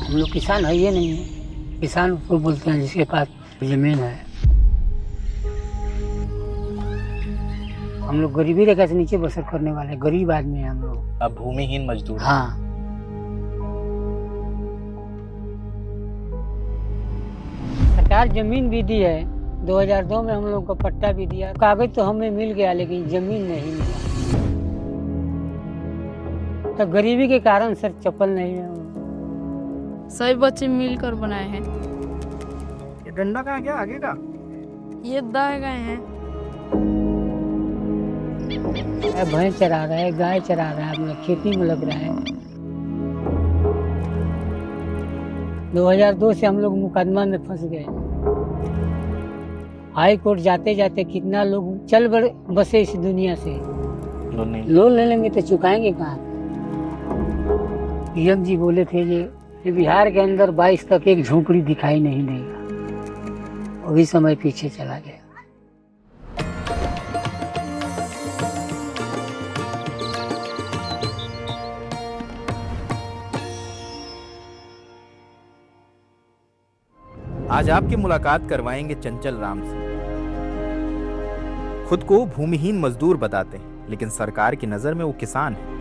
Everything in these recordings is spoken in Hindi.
हम लोग किसान है ये नहीं है, किसान उसको बोलते हैं जिसके पास जमीन है। हम लोग गरीबी रेखा से नीचे बसर करने वाले गरीब आदमी हैं हम लोग। अब भूमिहीन मजदूर। हाँ, सरकार जमीन भी दी है, 2002 में हम लोग को पट्टा भी दिया, कागज तो हमें मिल गया लेकिन जमीन नहीं मिला। तो गरीबी के कारण सर चप्पल नहीं है। सभी बच्चे मिलकर बनाए हैं। ये डंडा कहाँ गया आगे का? ये दाए गए हैं। भैंस चरा रहा है, गाय चरा रहा है, अपना खेती में लग रहा है। 2002 से हम लोग मुकदमा में फंस गए। हाई कोर्ट जाते जाते कितना लोग चल बसे इस दुनिया से। लोन ले लेंगे तो चुकाएंगे कहाँ? पीएम जी बोले थे ये बिहार के अंदर 22 तक एक झोपड़ी दिखाई नहीं देगा। वही समय पीछे चला गया। आज आपकी मुलाकात करवाएंगे चंचल राम से। खुद को भूमिहीन मजदूर बताते हैं, लेकिन सरकार की नजर में वो किसान है।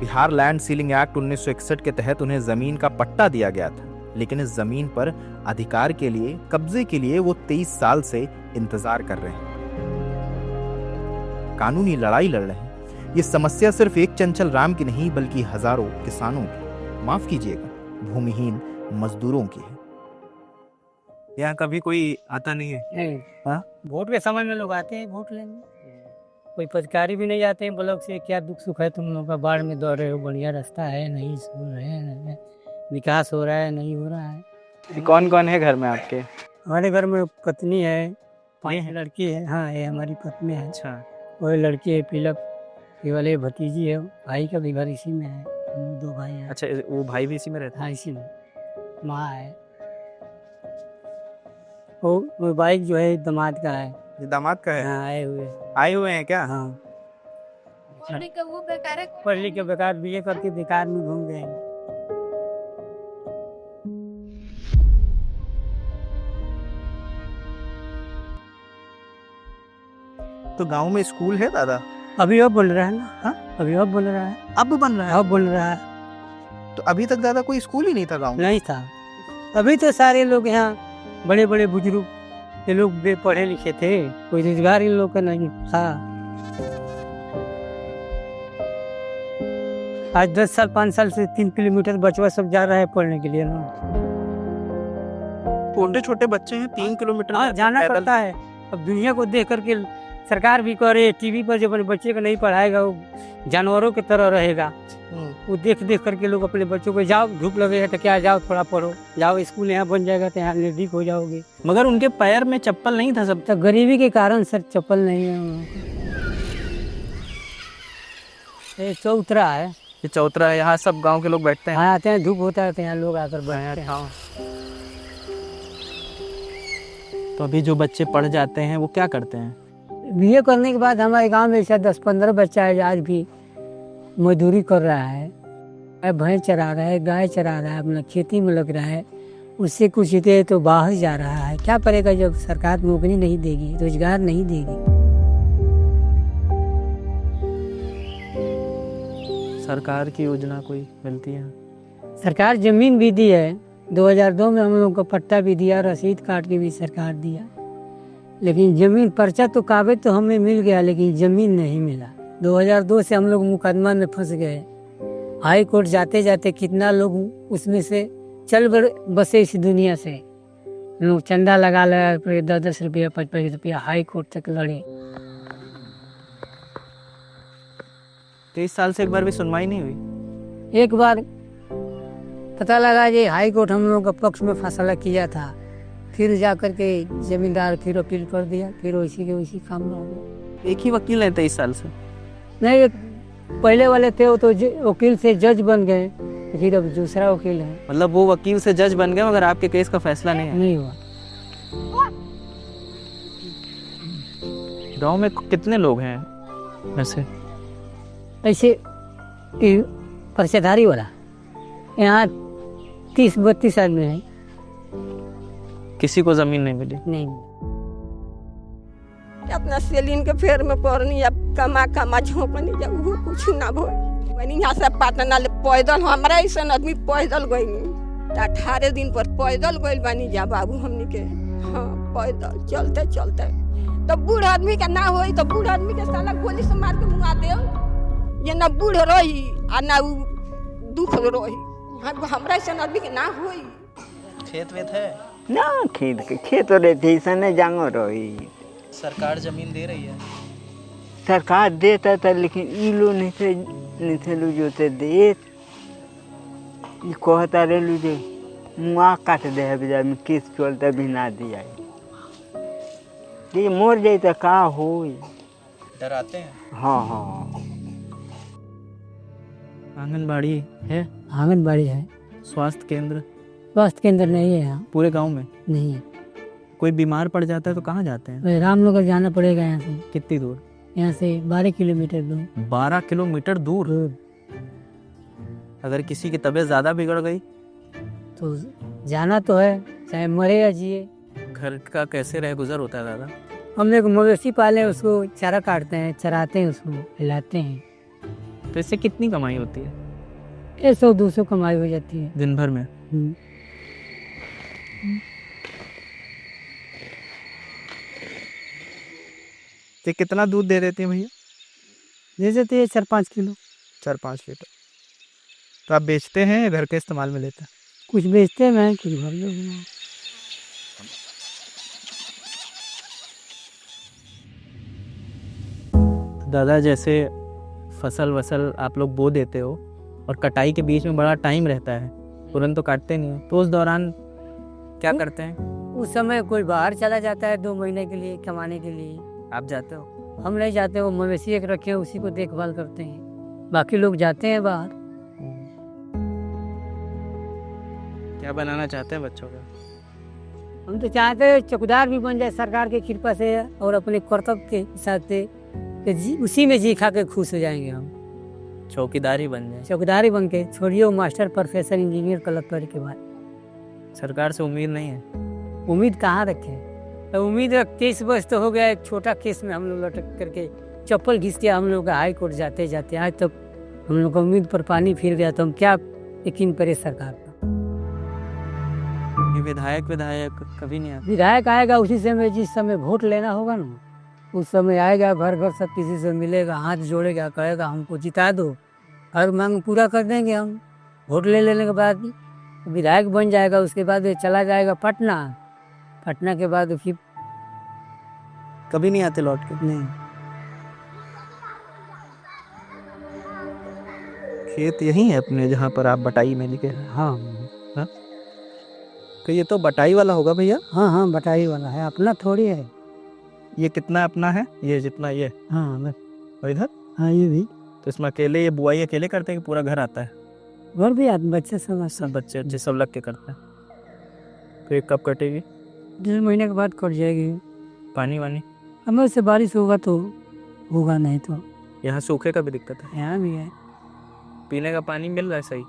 बिहार लैंड सीलिंग एक्ट 1961 के तहत उन्हें जमीन का पट्टा दिया गया था, लेकिन इस जमीन पर अधिकार के लिए, कब्जे के लिए वो 23 साल से इंतजार कर रहे हैं, कानूनी लड़ाई लड़ रहे हैं। ये समस्या सिर्फ एक चंचल राम की नहीं बल्कि हजारों किसानों की, माफ कीजिएगा भूमिहीन मजदूरों की है। यहाँ कभी कोई आता नहीं है? हाँ? वोट के समय में लोग आते हैं वोट लेने, कोई पदाधिकारी भी नहीं जाते हैं ब्लॉक से। क्या दुख सुख है तुम लोग का? बाढ़ में दौड़ रहे हो, बढ़िया रास्ता है नहीं, स्कूल है, विकास हो रहा है नहीं हो रहा है। कौन कौन है घर में आपके? हमारे घर में पत्नी है, 5 लड़की है। हाँ, ये हमारी पत्नी है। अच्छा, वही लड़की है तिलक, ये वाले भतीजी है, भाई का भी घर इसी में है। हम 2 भाई हैं। अच्छा, वो भाई भी इसी में रहता है? हाँ, इसी में। माँ है। वो बाइक जो है दामाद का है। ये दामाद का है? हाँ, आए हुए हैं क्या? हाँ, पढ़ लिख के वो बेकार है। पढ़ लिख के बेकार, बीए करके बेकार में घूम गए। तो गांव में स्कूल है दादा? अभी अब बोल रहा है ना। हाँ, अभी अब बोल रहा है। अब बन रहा है? अब बोल रहा है। तो अभी तक दादा कोई स्कूल ही नहीं था गांव में? नहीं था। अभी तो सारे लोग यहाँ बड़े बड़े बुजुर्ग ये लोग भी पढ़े लिखे थे, कोई रोजगार इन लोग का नहीं था। आज 10 साल 5 साल से 3 किलोमीटर बचवा सब जा रहा है पढ़ने के लिए ना। छोटे छोटे बच्चे हैं 3 किलोमीटर हाँ, जाना पड़ता है। अब दुनिया को देख करके सरकार भी करे, टीवी पर जब अपने बच्चे को नहीं पढ़ाएगा वो जानवरों की तरह रहेगा। वो देख देख करके लोग अपने बच्चों को, जाओ धूप लगेगा तो क्या, जाओ थोड़ा पढ़ो, जाओ स्कूल यहाँ बन जाएगा तो यहाँ नजदीक हो जाओगे। मगर उनके पैर में चप्पल नहीं था सब। तो गरीबी के कारण सर चप्पल नहीं है। ये चौतरा है। ये चौतरा है, यहाँ सब गांव के लोग बैठते हैं। हाँ, आते हैं, धूप होता है तो यहाँ लोग आकर बैठते हैं। तो अभी जो बच्चे पढ़ जाते हैं वो क्या करते हैं? बीए करने के बाद हमारे गांव में ऐसा 10-15 बच्चा है आज भी मजदूरी कर रहा है। भैंस चरा रहा है, गाय चरा रहा है, अपना खेती में लग रहा है। उससे कुछ दे तो बाहर जा रहा है। क्या करेगा जब सरकार नौकरी नहीं देगी, रोजगार नहीं देगी? सरकार की योजना कोई मिलती है? सरकार जमीन भी दी है, 2002 में हम लोग को पट्टा भी दिया, रसीद काट के भी सरकार दिया, लेकिन जमीन पर्चा तो कागज तो हमें मिल गया लेकिन जमीन नहीं मिला। 2002 से हम लोग मुकदमा में फंस गए। हाई कोर्ट जाते जाते कितना लोग उसमें से चल बसे इस दुनिया से। लोग चंदा लगा 10-10 रुपया 5-5 रुपया हाई कोर्ट तक लड़े। 23 साल से एक बार भी सुनवाई नहीं हुई? एक बार पता लगा ये हाई कोर्ट हम लोगों का पक्ष में फैसला किया था, फिर जा करके जमींदार फिर अपील कर दिया, फिर वैसी के वैसी काम रह गया। एक ही वकील है 23 साल से? नहीं, पहले वाले थे वो तो वकील से जज बन गए, फिर अब दूसरा वकील है। मतलब वो वकील से जज बन गए मगर आपके केस का फैसला नहीं है? नहीं हुआ। गांव में कितने लोग हैं वैसे? ऐसे पर्चाधारी वाला यहाँ 30-32 आदमी है। किसी को जमीन नहीं मिली। नहीं अपना सेलिन के फेर में पड़नी अब कमा कमा झोंकनी जब वो कुछ ना भो वनी यहाँ से पटना ले पैदल हमारा ऐसा आदमी पैदल गईनी 18 दिन पर पैदल गइल बानी जा बाबू हमनी के। हाँ पैदल चलते चलते तो बूढ़ आदमी के ना होई तो बूढ़ आदमी के साला गोली से मार के मुआ दे ये ना बूढ़ रही आ ना उ दुख रही। हमरा ऐसा आदमी के ना होई। खेत वेत है? ना खेत रहते ऐसा नहीं जांगो रही। सरकार जमीन दे रही है? सरकार देता था लेकिन ई लोग नहीं थे लोग जो थे दे ई कहता रहे लोग जे मुआ काट दे है बाजार में केस चलता भी ना दिया ये मोर जाए तो का हो। डराते हैं? हाँ हाँ आंगनबाड़ी है? आंगनबाड़ी है। स्वास्थ्य केंद्र नहीं है यहाँ, पूरे गांव में नहीं है। कोई बीमार पड़ जाता है तो कहाँ जाते हैं? वही रामनगर जाना पड़ेगा यहाँ से। कितनी दूर? यहाँ से 12 किलोमीटर दूर। 12 किलोमीटर दूर? अगर किसी की तबीयत ज्यादा बिगड़ गई तो जाना तो है, चाहे मरे या जिए। घर का कैसे रह गुजर होता है दादा? हम लोग मवेशी पाले, उसको चारा काटते हैं, चराते हैं, उसको खिलाते हैं। तो इससे कितनी कमाई होती है? 100-200 कमाई हो जाती है दिन भर में? तो कितना दूध दे देती है भैया? दे देते हैं 4-5 किलो। 4-5 लीटर। तो आप बेचते हैं घर के इस्तेमाल में लेते हैं? कुछ बेचते हैं, मैं कुछ भर लो। दादा जैसे फसल वसल आप लोग बो देते हो और कटाई के बीच में बड़ा टाइम रहता है, तुरंत तो काटते नहीं हो, तो उस दौरान क्या करते हैं? उस समय कोई बाहर चला जाता है 2 महीने के लिए कमाने के लिए। आप जाते हो? हम नहीं जाते, वो मवेशी एक रखे हैं उसी को देखभाल करते हैं, बाकी लोग जाते हैं बाहर। क्या बनाना चाहते हैं बच्चों का? हम तो चाहते हैं चौकीदार भी बन जाए सरकार की कृपा से और अपने कर्तव्य के हिसाब से कि उसी में जी खा के खुश हो जाएंगे हम। चौकीदार ही बन जाए? चौकीदार ही बन के छोड़िए वो मास्टर, प्रोफेसर, इंजीनियर, कलेक्टर के बाद। सरकार से उम्मीद नहीं है? उम्मीद कहाँ रखे? तो उम्मीद 23 वर्ष तो हो गया, एक छोटा केस में हम लोग लटक करके चप्पल घिस के हम लोग का हाई कोर्ट जाते जाते आज तक हम लोग का उम्मीद पर पानी फिर गया। तो हम क्या यकीन करे सरकार का? ये विधायक कभी नहीं आते? विधायक आएगा उसी समय, जिस समय वोट लेना होगा ना उस समय आएगा, घर घर सब किसी से मिलेगा, हाथ जोड़ेगा, कहेगा हमको जिता दो, हर मांग पूरा कर देंगे हम। वोट ले लेने के बाद विधायक बन जाएगा, उसके बाद ये चला जाएगा पटना के बाद फिर कभी नहीं आते लौट के? नहीं। खेत यही है अपने जहाँ पर आप बटाई में लिखे हैं? हाँ तो ये तो बटाई वाला होगा भैया? हाँ बटाई वाला है, अपना थोड़ी है। ये कितना अपना है? ये जितना ये? हाँ बस। और इधर? हाँ ये भी। तो इसमें अकेले ये बुआई अकेले करते हैं कि पूरा घर आता है? और भी आदमी बच्चे सब बच्चे सब लग के करते हैं। तो ये कब कटेगी? 1.5 महीने के बाद कट जाएगी। पानी वानी? हमें उससे बारिश होगा तो होगा, नहीं तो यहाँ सूखे का भी दिक्कत है? यहाँ भी है। पीने का पानी मिल रहा है सही?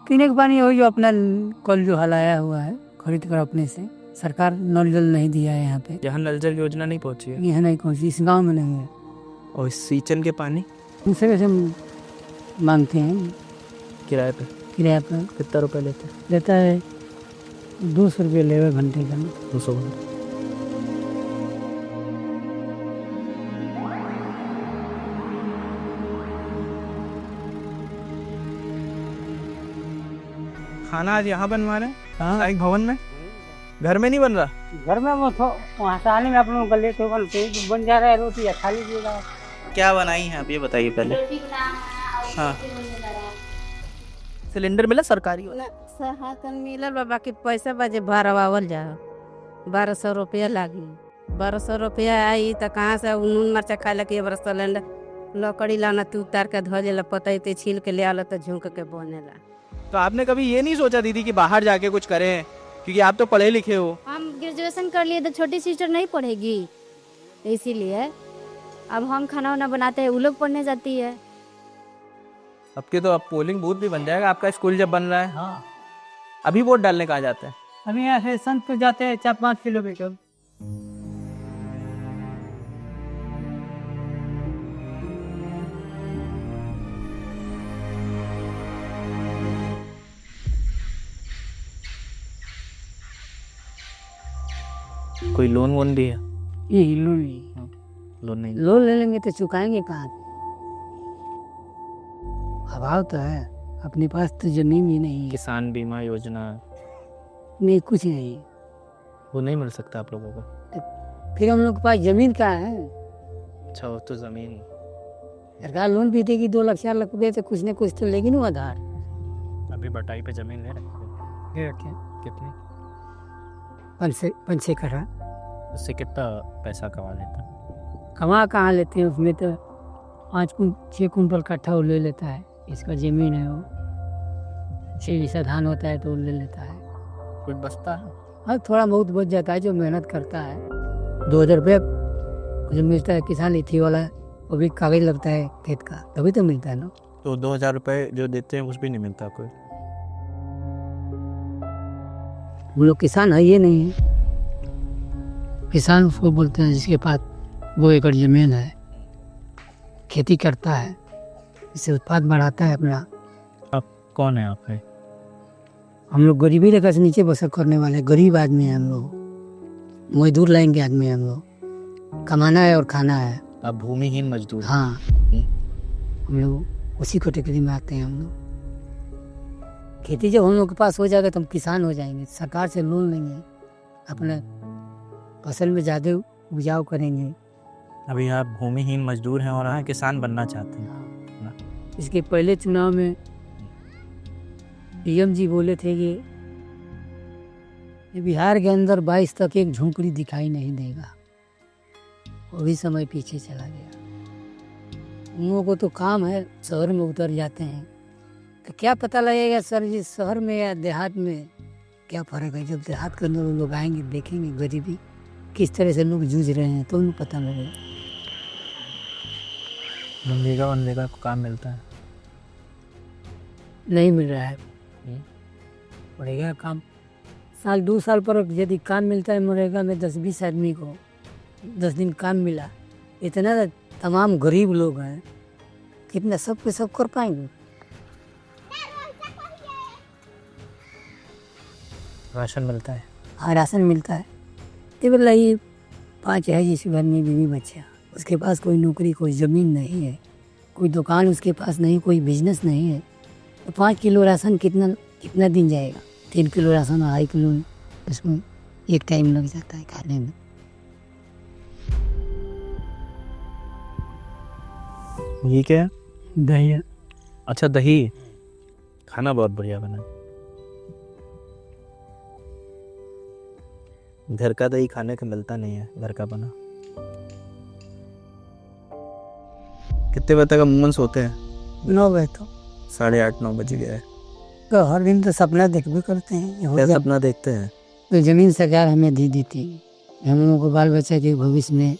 पीने का पानी वही जो अपना कल जो हलाया हुआ है खरीद कर अपने से, सरकार नल जल नहीं दिया है यहाँ पे। यहाँ नल जल योजना नहीं पहुँची है? यहाँ नहीं पहुँची, इस गाँव में नहीं है। और इस सींचन के पानी उनसे वैसे मांगते हैं किराए पे? किराया पर कितना रुपए लेते हैं? लेता है 200 रुपये लेवे घंटे का। 200। खाना आज यहाँ बनवा रहे हैं? हाँ एक भवन में? घर में नहीं बन रहा? घर में वो वहाँ से आने में आप लोगों का लेट होगा, बन जा रहा है रोटी या खा लीजिएगा। क्या बनाई है आप ये बताइए पहले। हाँ सिलेंडर मिला सरकारी वाला? सहायता मिलल बा, बाकी पैसा बाजे भरवावल जा 1200 रुपया लागी। 1200 रुपया आई तो कहाँ से नून मरचा खाए लगे बरस सिलेंडर लकड़ी लाना तू उतार के धो देला, पतैते छील के ले आला तो झुंक के बनेला। तो आपने कभी ये नहीं सोचा दीदी कि बाहर जाके कुछ करें, क्योंकि आप तो पढ़े लिखे हो? हम ग्रेजुएशन कर लिए तो छोटी सिस्टर नहीं पढ़ेगी, इसीलिए अब हम खाना वाना बनाते हैं, वो लोग पढ़ने जाती है। अब के तो अब पोलिंग बूथ भी बन जाएगा आपका स्कूल जब बन रहा है। हाँ अभी वोट डालने कहाँ जाते हैं? अभी यहाँ से संत तो जाते हैं 4-5 किलोमीटर। कोई लोन वोन भी है? ये लोन नहीं, लोन नहीं। लोन ले लेंगे तो चुकाएंगे कहाँ से? अभाव तो है, अपने पास तो जमीन भी नहीं है, किसान बीमा योजना नहीं कुछ नहीं। वो नहीं मिल सकता आप लोगों को? फिर हम लोग के पास जमीन कहाँ है? अच्छा, वो तो ज़मीन। सरकार लोन भी देगी 2 लाख 4 लाख रुपये, तो कुछ न कुछ तो लेगी ना आधार। अभी बटाई पे ज़मीन ले रखी है? कितनी? 5-6 कट्ठा। उससे कितना पैसा कमा लेता है? कमा कहाँ लेते हैं, उसमें तो 5-6 कुंटल कट्ठा वो ले लेता है। इसका जमीन है, वो 6 बीसा धान होता है तो वो ले लेता है। कुछ बचता है? हाँ, थोड़ा बहुत बच जाता है जो मेहनत करता है। 2000 रुपये जो मिलता है किसान इथी वाला, वो भी कागज लगता है खेत का, तभी तो मिलता है ना। तो 2000 रुपये जो देते हैं उस भी नहीं मिलता कोई? हम लोग किसान है ये नहीं है। किसान उसको बोलते हैं जिसके पास 2 एकड़ जमीन है, खेती करता है, इससे उत्पाद बढ़ाता है अपना। कौन है आप है? हम लोग गरीबी रेखा से नीचे बसर करने वाले गरीब आदमी हैं हम लोग, मजदूर लाइन के आदमी हैं हम लोग, कमाना है और खाना है। आप भूमिहीन मजदूर? हाँ, हम लोग उसी कैटेगरी में आते हैं। हम लोग खेती जब हम लोग के पास हो जाएगा तो हम किसान हो जाएंगे, सरकार से लोन लेंगे, अपने फसल में ज़्यादा उपजाऊ करेंगे। अभी आप भूमिहीन मजदूर हैं और यहाँ किसान बनना चाहते हैं। इसके पहले चुनाव में पीएम जी बोले थे कि बिहार के अंदर 22 तक एक झोंपड़ी दिखाई नहीं देगा। वो भी समय पीछे चला गया। उन लोगों को तो काम है, शहर में उतर जाते हैं, तो क्या पता लगेगा सर जी शहर में या देहात में क्या फ़र्क है। जब देहात के अंदर लोग आएंगे, देखेंगे गरीबी किस तरह से लोग जूझ रहे हैं, तो उनको पता लगेगा। मनरेगा को काम मिलता है? नहीं मिल रहा है, मनरेगा काम साल 2 साल पर यदि काम मिलता है मनरेगा में 10-20 आदमी को 10 दिन काम मिला, इतना तमाम गरीब लोग हैं, कितना सब पे सब कर पाएंगे। राशन मिलता है? हाँ, राशन मिलता है। ये बोला ये 5 है जिस घर में बीवी बच्चा, उसके पास कोई नौकरी, कोई ज़मीन नहीं है, कोई दुकान उसके पास नहीं, कोई बिजनेस नहीं है, तो 5 किलो राशन कितना दिन जाएगा? 3 किलो राशन, 2.5 किलो, उसमें एक टाइम लग जाता है खाने में। ये क्या है? दही। अच्छा, दही। खाना बहुत बढ़िया बना। घर का दही खाने को मिलता नहीं है, घर का बना। कितने बजे तक अमूमन सोते हैं? 9 बजे तो 8:30-9 बज गया है। तो हर दिन तो सपना देखबे करते हैं। क्या सपना देखते हैं? तो ज़मीन सरकार हमें दी थी, हम लोगों को बाल बच्चा के भविष्य में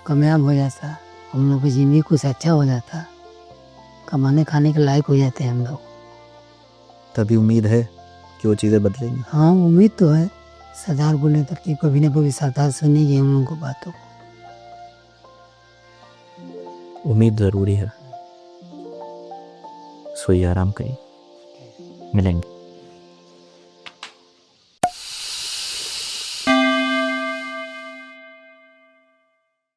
कामयाब हो जाता, हम लोग की ज़िंदगी कुछ अच्छा हो जाता, कमाने खाने के लायक हो जाते हैं हम लोग। तभी उम्मीद है कि वो चीज़ें बदलेंगी। हाँ, उम्मीद तो है। सरदार बोले तक कि कभी न कभी सरकार सुनेगी हम लोगों को बातों। उम्मीद ज़रूरी है। सोइए, आराम करिए, मिलेंगे।